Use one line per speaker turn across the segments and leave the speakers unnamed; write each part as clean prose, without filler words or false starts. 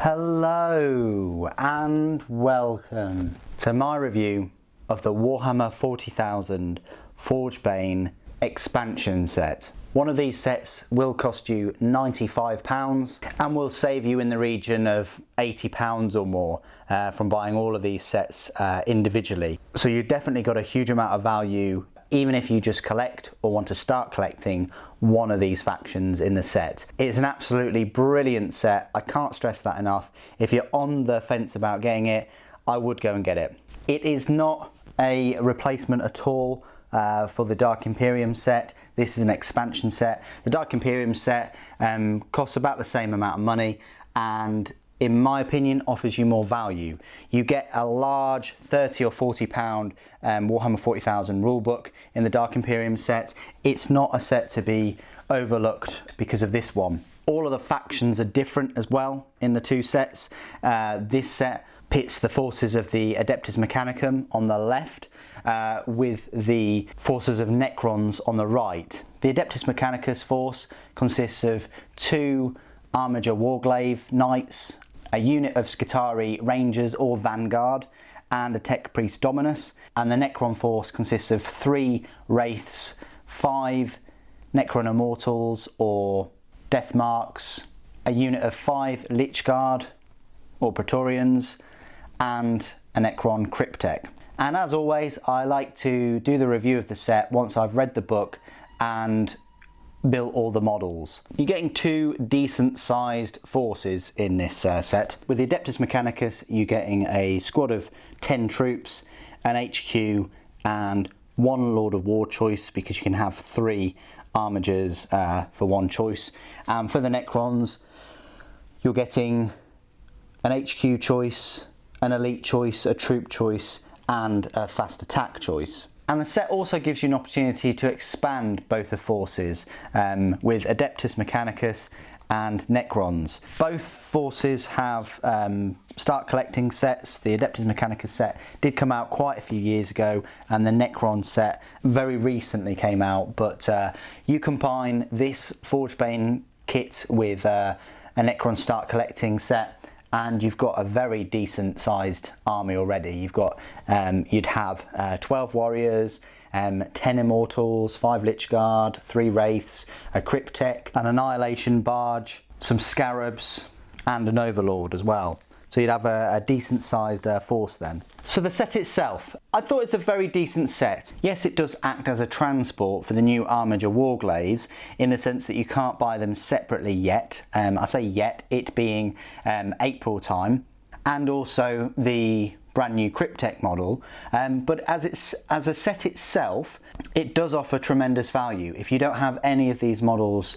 Hello and welcome to my review of the Warhammer 40,000 Forge Bane expansion set. One of these sets will cost you £95 and will save you in the region of £80 or more from buying all of these sets individually. So you've definitely got a huge amount of value even if you just collect or want to start collecting one of these factions in the set. It's an absolutely brilliant set. I can't stress that enough. If you're on the fence about getting it, I would go and get it. It is not a replacement at all for the Dark Imperium set. This is an expansion set. The Dark Imperium set costs about the same amount of money and in my opinion offers you more value. You get a large 30 or 40 pound Warhammer 40,000 rulebook in the Dark Imperium set. It's not a set to be overlooked because of this one. All of the factions are different as well in the two sets. This set pits the forces of the Adeptus Mechanicum on the left with the forces of Necrons on the right. The Adeptus Mechanicus force consists of 2 Armiger Warglaive Knights, a unit of Skitarii Rangers or Vanguard, and a Tech Priest Dominus. And the Necron force consists of 3 Wraiths, 5 Necron Immortals or Death Marks, a unit of 5 Lich Guard or Praetorians, and a Necron Cryptek. And as always, I like to do the review of the set once I've read the book and built all the models. You're getting 2 decent sized forces in this set. With the Adeptus Mechanicus, you're getting a squad of 10 troops, an HQ, and 1 Lord of War choice because you can have 3 Armigers for 1 choice. And for the Necrons, you're getting an HQ choice, an elite choice, a troop choice, and a fast attack choice. And the set also gives you an opportunity to expand both the forces with Adeptus Mechanicus and Necrons. Both forces have start collecting sets. The Adeptus Mechanicus set did come out quite a few years ago and the Necron set very recently came out, but you combine this Forge Bane kit with a Necron start collecting set and you've got a very decent sized army already. You've got, you'd have 12 warriors, 10 Immortals, 5 Lich Guard, 3 Wraiths, a Cryptek, an Annihilation Barge, some Scarabs, and an Overlord as well. So you'd have a decent sized force then. So the set itself, I thought it's a very decent set. Yes, it does act as a transport for the new Armiger Warglaives in the sense that you can't buy them separately yet. I say yet, it being April time, and also the brand new Cryptek model. But as a set itself, it does offer tremendous value if you don't have any of these models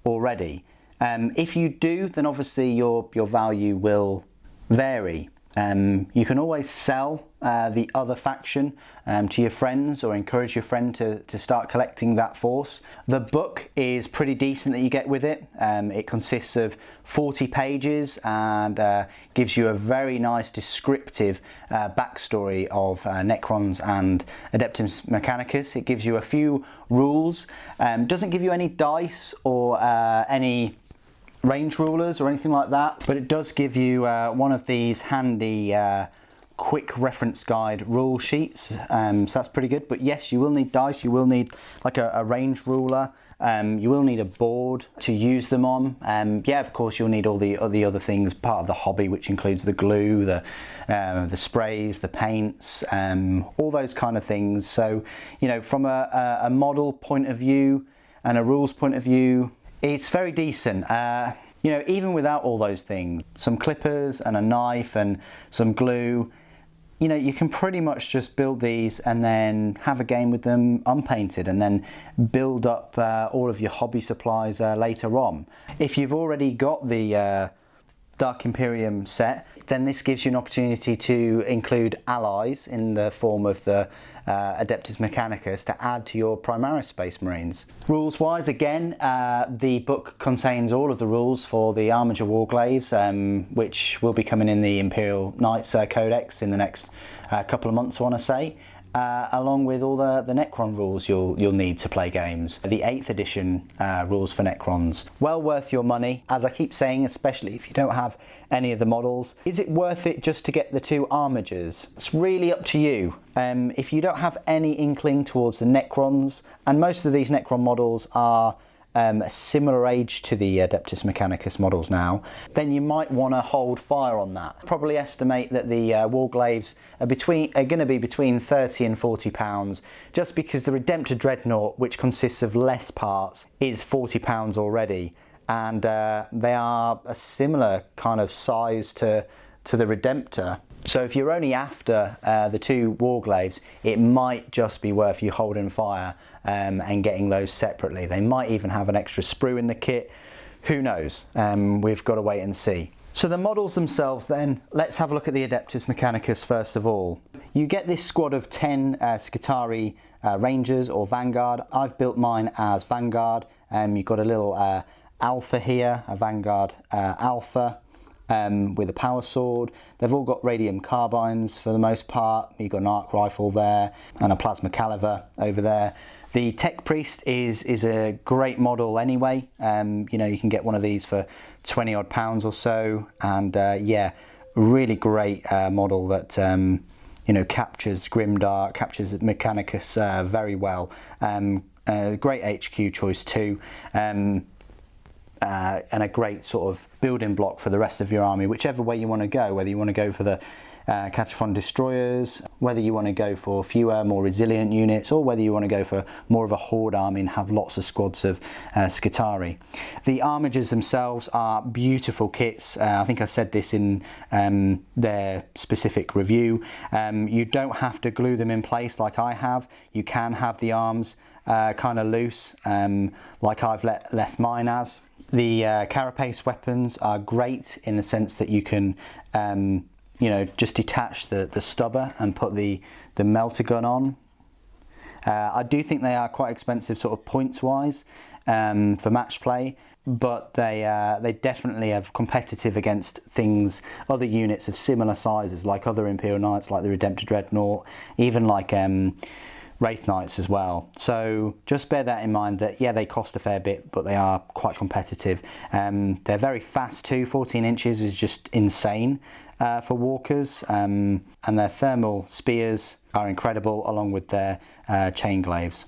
already. If you do, then obviously your value will vary. You can always sell the other faction to your friends or encourage your friend to start collecting that force. The book is pretty decent that you get with it. It consists of 40 pages and gives you a very nice descriptive backstory of Necrons and Adeptus Mechanicus. It gives you a few rules. Doesn't give you any dice or any range rulers or anything like that, but it does give you one of these handy quick reference guide rule sheets, so that's pretty good. But yes, you will need dice, you will need like a range ruler, you will need a board to use them on. Yeah, of course you'll need all the other things, part of the hobby, which includes the glue, the sprays, the paints, all those kind of things. So, you know, from a model point of view and a rules point of view, it's very decent. You know, even without all those things, some clippers and a knife and some glue, you know, you can pretty much just build these and then have a game with them unpainted and then build up all of your hobby supplies later on. If you've already got the Dark Imperium set, then this gives you an opportunity to include allies in the form of the Adeptus Mechanicus to add to your Primaris Space Marines. Rules wise, again, the book contains all of the rules for the Armiger Warglaives, which will be coming in the Imperial Knights Codex in the next couple of months, I want to say. along with all the Necron rules you'll need to play games. The 8th edition rules for Necrons. Well worth your money, as I keep saying, especially if you don't have any of the models. Is it worth it just to get the 2 armigers? It's really up to you. If you don't have any inkling towards the Necrons, and most of these Necron models are a similar age to the Adeptus Mechanicus models now, then you might want to hold fire on that. Probably estimate that the Warglaives are going to be between 30 and 40 pounds, just because the Redemptor Dreadnought, which consists of less parts, is 40 pounds already, and they are a similar kind of size to the Redemptor. So if you're only after the 2 Warglaives, it might just be worth you holding fire and getting those separately. They might even have an extra sprue in the kit. Who knows? We've got to wait and see. So the models themselves then, let's have a look at the Adeptus Mechanicus first of all. You get this squad of 10 Skitarii Rangers or Vanguard. I've built mine as Vanguard. You've got a little Alpha here, a Vanguard Alpha. With a power sword. They've all got radium carbines for the most part. You've got an arc rifle there and a plasma caliver over there. The Tech Priest is a great model anyway. You know, you can get one of these for 20 odd pounds or so, and yeah, really great model that you know, captures Grimdark, captures Mechanicus very well. Great HQ choice too. And a great sort of building block for the rest of your army, whichever way you want to go, whether you want to go for the Cataphon Destroyers, whether you want to go for fewer, more resilient units, or whether you want to go for more of a horde army and have lots of squads of Skitarii. The armigers themselves are beautiful kits. I think I said this in their specific review. You don't have to glue them in place like I have. You can have the arms kind of loose, like I've left mine as. The carapace weapons are great in the sense that you can, you know, just detach the stubber and put the melter gun on. I do think they are quite expensive, sort of points wise, for match play, but they definitely are competitive against other units of similar sizes, like other Imperial Knights, like the Redemptor Dreadnought, even like Wraith Knights as well. So just bear that in mind, that yeah, they cost a fair bit, but they are quite competitive. They're very fast too. 14 inches is just insane for walkers, and their thermal spears are incredible, along with their chain glaives.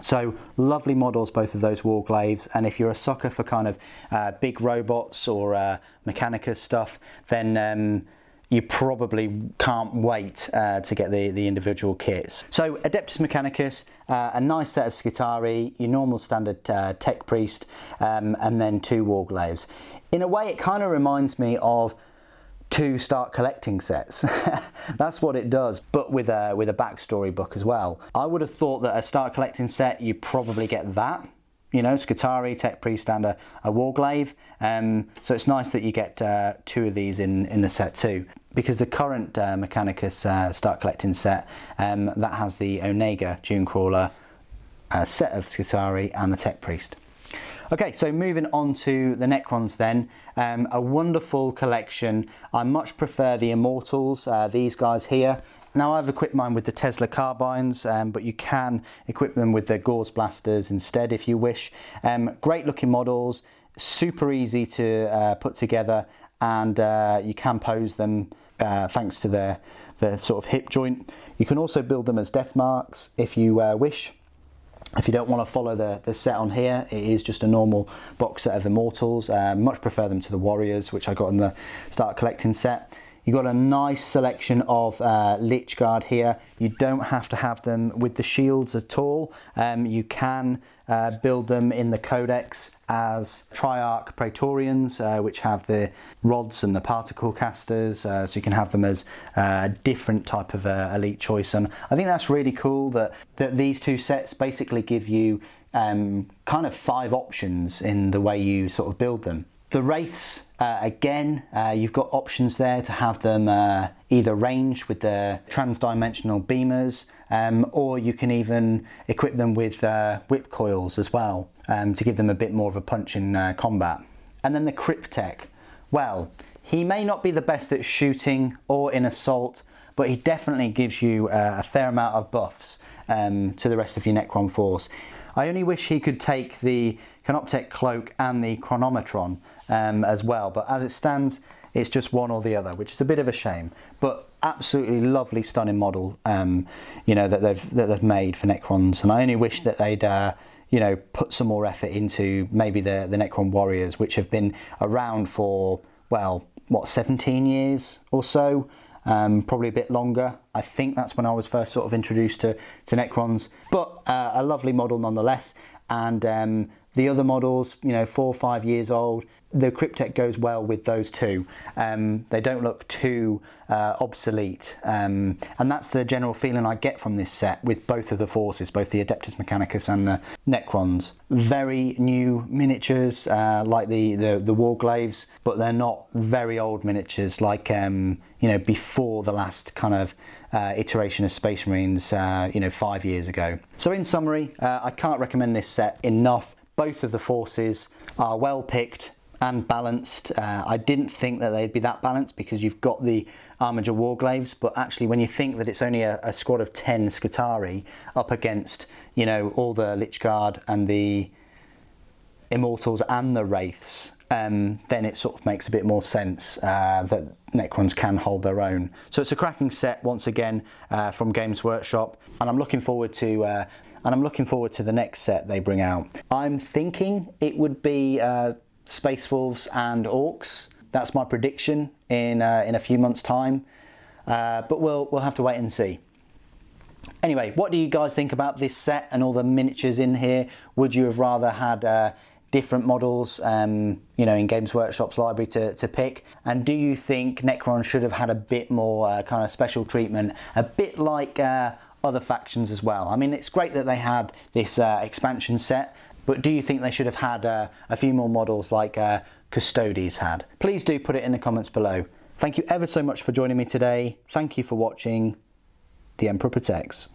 So lovely models, both of those Warglaives, and if you're a sucker for kind of big robots or Mechanicus stuff, then you probably can't wait to get the individual kits. So Adeptus Mechanicus, a nice set of Skitarii, your normal standard Tech Priest, and then 2 Warglaives. In a way, it kind of reminds me of 2 Start Collecting sets. That's what it does, but with a backstory book as well. I would have thought that a Start Collecting set, you probably get that. You know, Skitarii, Tech Priest, and a Warglaive. So it's nice that you get 2 of these in the set too, because the current Mechanicus Start Collecting set, that has the Onega Dunecrawler set of Skitarii and the Tech Priest. Okay, so moving on to the Necrons then. A wonderful collection. I much prefer the Immortals, these guys here. Now I've equipped mine with the Tesla carbines, but you can equip them with the Gauss blasters instead if you wish. Great looking models, super easy to put together, and you can pose them thanks to their sort of hip joint. You can also build them as death marks if you wish. If you don't want to follow the set on here, it is just a normal box set of Immortals. Much prefer them to the Warriors, which I got in the Start Collecting set. You've got a nice selection of Lich Guard here. You don't have to have them with the shields at all. You can build them in the Codex as Triarch Praetorians, which have the rods and the particle casters, so you can have them as a different type of elite choice. And I think that's really cool that these 2 sets basically give you kind of 5 options in the way you sort of build them. The Wraiths, again, you've got options there to have them either ranged with the transdimensional beamers, or you can even equip them with whip coils as well, to give them a bit more of a punch in combat. And then the Cryptek. Well, he may not be the best at shooting or in assault, but he definitely gives you a fair amount of buffs to the rest of your Necron force. I only wish he could take the Canoptek Cloak and the Chronometron as well, but as it stands, it's just one or the other, which is a bit of a shame. But absolutely lovely, stunning model, you know, that they've made for Necrons, and I only wish that they'd you know, put some more effort into maybe the Necron warriors, which have been around for, well, what, 17 years or so. Probably a bit longer. I think that's when I was first sort of introduced to Necrons, but a lovely model nonetheless. And the other models, you know, 4 or 5 years old, the Cryptek goes well with those too. They don't look too obsolete, and that's the general feeling I get from this set with both of the forces, both the Adeptus Mechanicus and the Necrons. Very new miniatures, like the Warglaves, but they're not very old miniatures like you know, before the last kind of iteration of Space Marines, you know, 5 years ago. So in summary, I can't recommend this set enough. Both of the forces are well picked and balanced. I didn't think that they'd be that balanced because you've got the Armiger Warglaves, but actually when you think that it's only a squad of 10 Skitarii up against, you know, all the Lich Guard and the Immortals and the Wraiths, then it sort of makes a bit more sense that Necrons can hold their own. So it's a cracking set once again from Games Workshop, and I'm looking forward to the next set they bring out. I'm thinking it would be Space Wolves and Orcs. That's my prediction in a few months' time, but we'll have to wait and see. Anyway, what do you guys think about this set and all the miniatures in here? Would you have rather had different models, you know, in Games Workshop's library to pick? And do you think Necron should have had a bit more kind of special treatment, a bit like other factions as well? I mean, it's great that they had this expansion set, but do you think they should have had a few more models like Custodes had? Please do put it in the comments below. Thank you ever so much for joining me today. Thank you for watching. The Emperor Protects.